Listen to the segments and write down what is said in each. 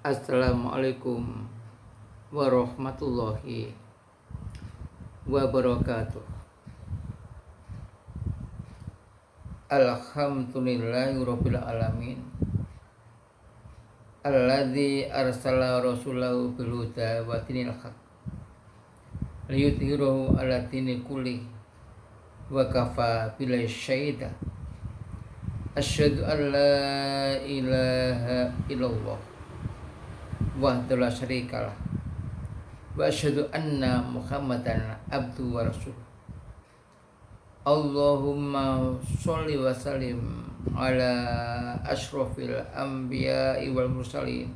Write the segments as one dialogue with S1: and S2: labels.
S1: Assalamualaikum warahmatullahi wabarakatuh. Alhamdulillahirabbil alamin. Alladzi arsala rasulahu bil huda wa dinil haq liyudhhirahu 'ala dini kulli wa kafa billahi syahida. Asyhadu an la ilaha illallah wahdahu la syarikalah wa asyhadu anna Muhammadan abduhu wa rasuluh. Allahumma sholli wa sallim ala asyrafil anbiya'i wal mursalin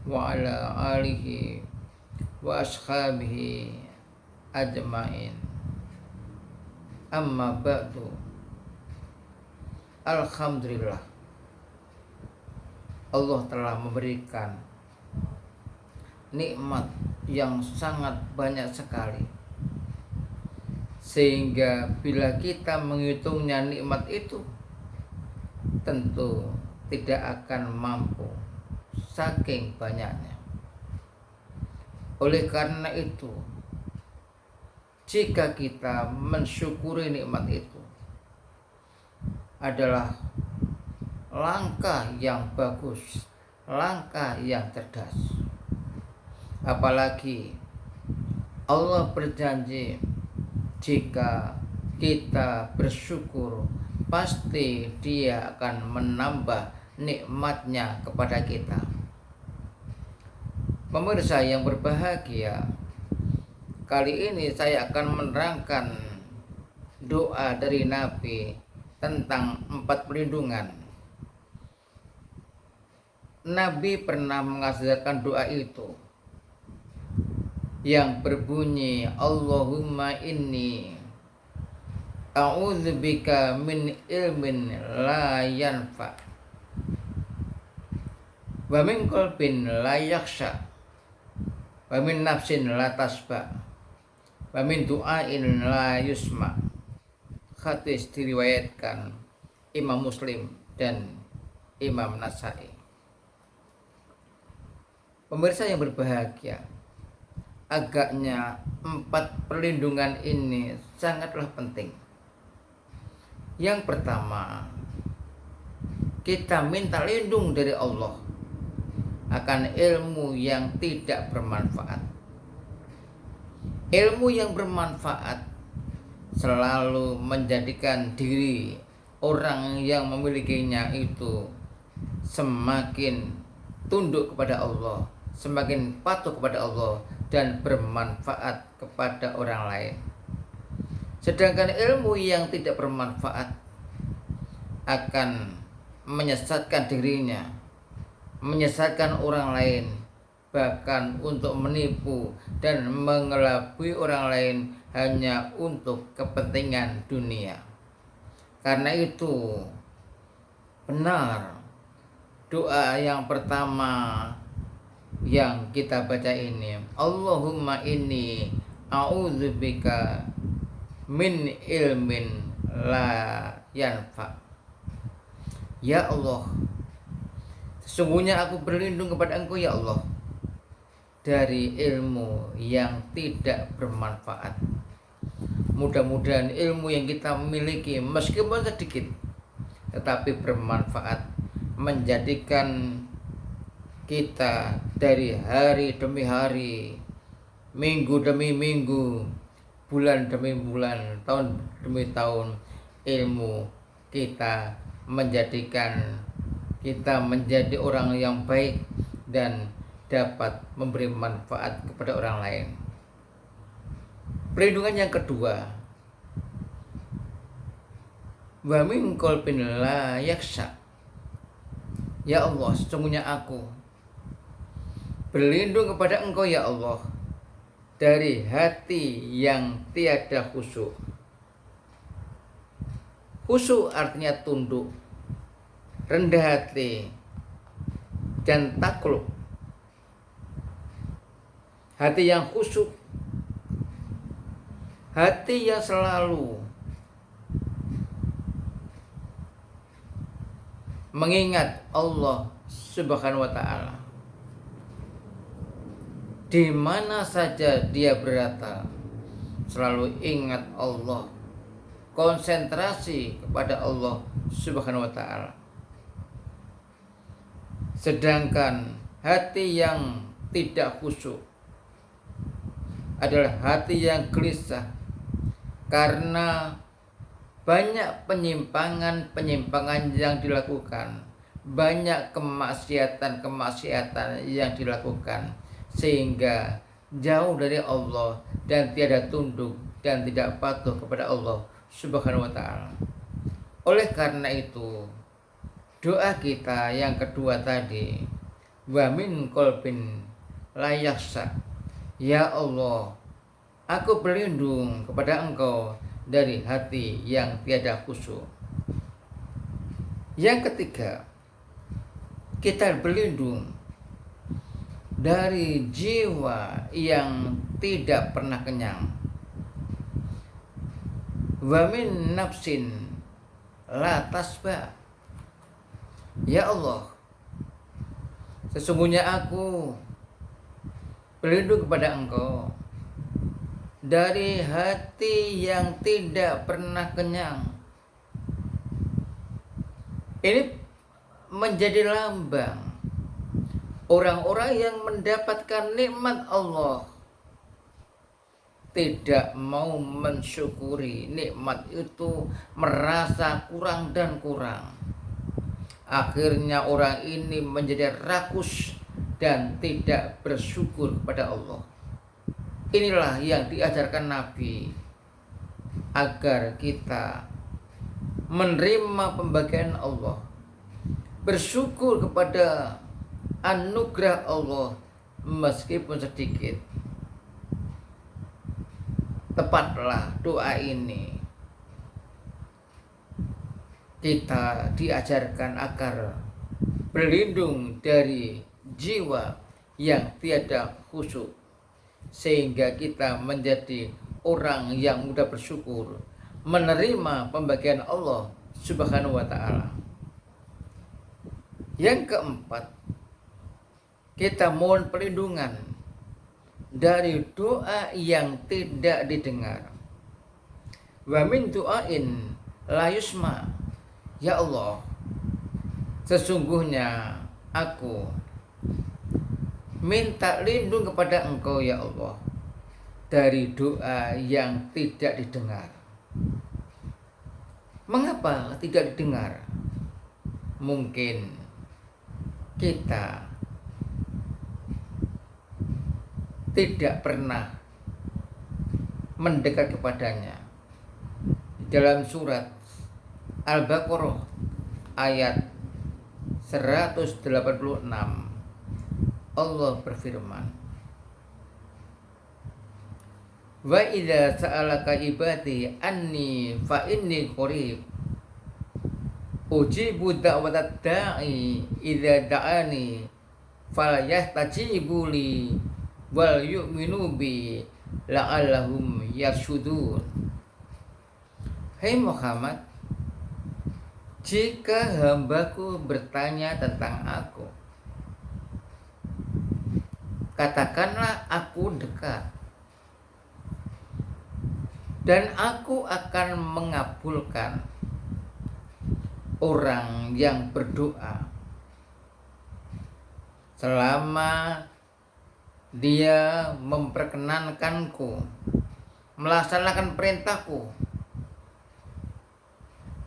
S1: wa ala alihi wa ashabihi ajmain. Amma ba'du. Alhamdulillah, Allah telah memberikan nikmat yang sangat banyak sekali, sehingga bila kita menghitungnya nikmat itu tentu tidak akan mampu saking banyaknya. Oleh karena itu, jika kita mensyukuri nikmat itu adalah langkah yang bagus, langkah yang cerdas. Apalagi Allah berjanji jika kita bersyukur pasti Dia akan menambah nikmatnya kepada kita. Pemirsa yang berbahagia, kali ini saya akan menerangkan doa dari Nabi tentang 4 perlindungan. Nabi pernah mengajarkan doa itu yang berbunyi, Allahumma inni a'udzubika min ilmin la yanfa wa min qalbin la yakhsha wa min nafsin la tasba wa min du'ain la yusma. Hadis diriwayatkan Imam Muslim dan Imam Nasai. Pemirsa yang berbahagia, agaknya 4 perlindungan ini sangatlah penting. Yang pertama, kita minta lindung dari Allah akan ilmu yang tidak bermanfaat. Ilmu yang bermanfaat selalu menjadikan diri orang yang memilikinya itu semakin tunduk kepada Allah, semakin patuh kepada Allah, dan bermanfaat kepada orang lain. Sedangkan ilmu yang tidak bermanfaat akan menyesatkan dirinya, menyesatkan orang lain, bahkan untuk menipu dan mengelabui orang lain hanya untuk kepentingan dunia. Karena itu benar doa yang pertama yang kita baca ini, Allahumma inni a'udzubika min ilmin la yanfa. Ya Allah, sesungguhnya aku berlindung kepada Engkau ya Allah dari ilmu yang tidak bermanfaat. Mudah-mudahan ilmu yang kita miliki meskipun sedikit tetapi bermanfaat, menjadikan kita dari hari demi hari, minggu demi minggu, bulan demi bulan, tahun demi tahun, ilmu kita menjadikan kita menjadi orang yang baik dan dapat memberi manfaat kepada orang lain. Perlindungan yang kedua, wa min qalbin la yakhsha. Ya Allah, sesungguhnya aku berlindung kepada Engkau ya Allah dari hati yang tiada khusyuk. Khusyuk artinya tunduk, rendah hati, dan takluk. Hati yang khusyuk, hati yang selalu mengingat Allah Subhanahu wa ta'ala. Di mana saja dia berada, selalu ingat Allah, konsentrasi kepada Allah Subhanahu wa taala. Sedangkan hati yang tidak khusyuk adalah hati yang gelisah karena banyak penyimpangan yang dilakukan, banyak kemaksiatan yang dilakukan, sehingga jauh dari Allah dan tiada tunduk dan tidak patuh kepada Allah Subhanahu wa taala. Oleh karena itu, doa kita yang kedua tadi, wa min qalbin la yakhsha, ya Allah, aku berlindung kepada Engkau dari hati yang tiada khusyuk. Yang ketiga, kita berlindung dari jiwa yang tidak pernah kenyang. Wa min nafsin la tasba, ya Allah, sesungguhnya aku berlindung kepada Engkau dari hati yang tidak pernah kenyang. Ini menjadi lambang orang-orang yang mendapatkan nikmat Allah tidak mau mensyukuri nikmat itu, merasa kurang dan kurang. Akhirnya orang ini menjadi rakus dan tidak bersyukur kepada Allah. Inilah yang diajarkan Nabi, agar kita menerima pembagian Allah, bersyukur kepada anugerah Allah meskipun sedikit. Tepatlah doa ini kita diajarkan agar berlindung dari jiwa yang tiada khusyuk, sehingga kita menjadi orang yang mudah bersyukur, menerima pembagian Allah Subhanahu wa taala. Yang keempat, kita mohon perlindungan dari doa yang tidak didengar. Wa min du'ain la yusma, ya Allah, sesungguhnya aku minta lindung kepada Engkau ya Allah dari doa yang tidak didengar. Mengapa tidak didengar? Mungkin kita tidak pernah mendekat kepadanya. Dalam surat Al-Baqarah ayat 186, Allah berfirman, wa idza sa'alaka ibadi anni fa inni qarib ujibu da'watat da'i idza da'ani falyastajibu li wal yu'minu bi la'allahum yarshudun. Hai Muhammad, jika hambaku bertanya tentang aku, katakanlah aku dekat dan aku akan mengabulkan orang yang berdoa selama dia memperkenankanku, melaksanakan perintahku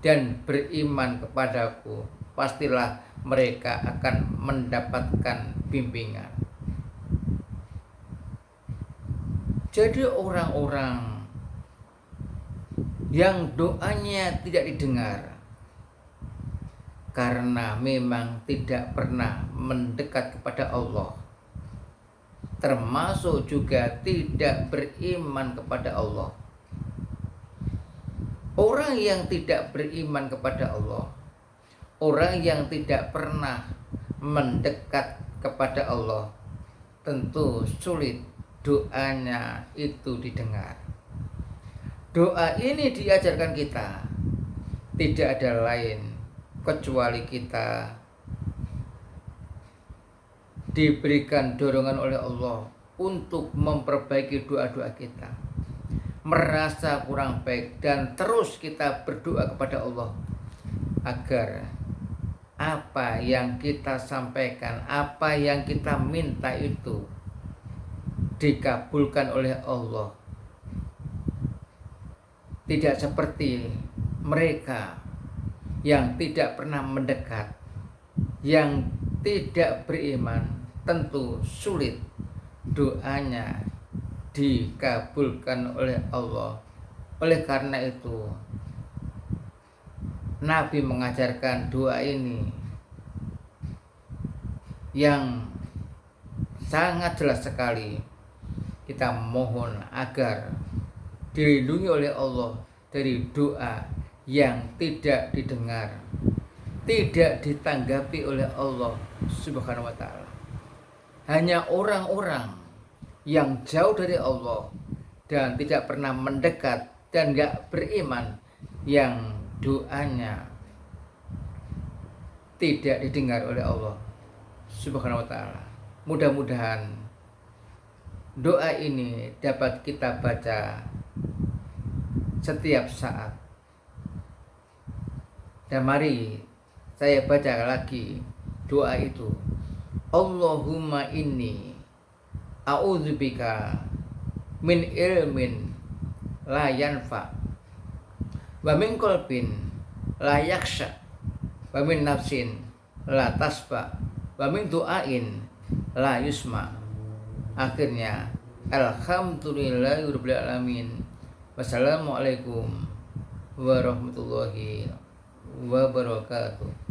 S1: dan beriman kepadaku, pastilah mereka akan mendapatkan bimbingan. Jadi orang-orang yang doanya tidak didengar karena memang tidak pernah mendekat kepada Allah, termasuk juga tidak beriman kepada Allah. Orang yang tidak beriman kepada Allah, orang yang tidak pernah mendekat kepada Allah, tentu sulit doanya itu didengar. Doa ini diajarkan kita, tidak ada lain kecuali kita diberikan dorongan oleh Allah untuk memperbaiki doa-doa kita, merasa kurang baik, dan terus kita berdoa kepada Allah agar apa yang kita sampaikan, apa yang kita minta itu dikabulkan oleh Allah. Tidak seperti mereka yang tidak pernah mendekat, yang tidak beriman, tentu sulit doanya dikabulkan oleh Allah. Oleh karena itu, Nabi mengajarkan doa ini yang sangat jelas sekali. Kita mohon agar dilindungi oleh Allah dari doa yang tidak didengar, tidak ditanggapi oleh Allah Subhanahu wa ta'ala. Hanya orang-orang yang jauh dari Allah dan tidak pernah mendekat dan gak beriman yang doanya tidak didengar oleh Allah Subhanahu wa ta'ala. Mudah-mudahan doa ini dapat kita baca setiap saat. Dan mari saya baca lagi doa itu. Allahumma inni a'udzubika min ilmin la yanfa wa min qalbin la yakhsha wa min nafsin la tasba wa min du'ain la yusma. Akhirnya alhamdulillahirabbil alamin. Wassalamualaikum warahmatullahi wabarakatuh.